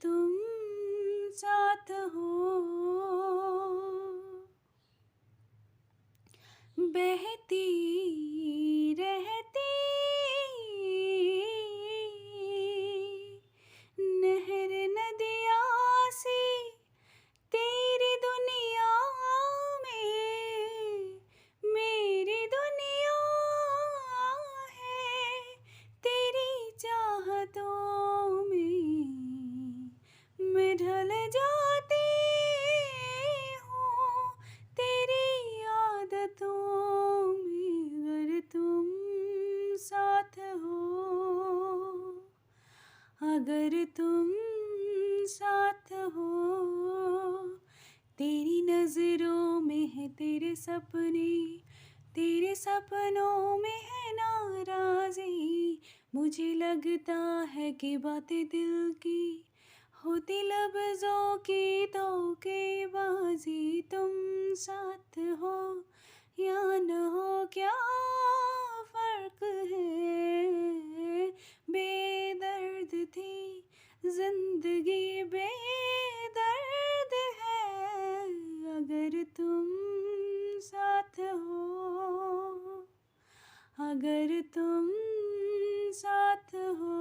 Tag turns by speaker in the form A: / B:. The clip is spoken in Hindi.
A: तुम साथ हो, बहती रहती नहर नदियाँ सी तेरी दुनिया में मेरी दुनिया है, तेरी चाहतों में मैं ढल जाती हूँ, तेरी आदतों में। अगर तुम साथ हो, अगर तुम साथ हो, तेरी नजरों में है तेरे सपने, तेरे सपनों में है नाराज़ी। मुझे लगता है कि बातें दिल की होती लफ्ज़ों की धोखेबाजी। तुम साथ हो या न हो क्या फ़र्क है, बेदर्द थी जिंदगी बेदर्द है। अगर तुम साथ हो, अगर तुम साथ हो।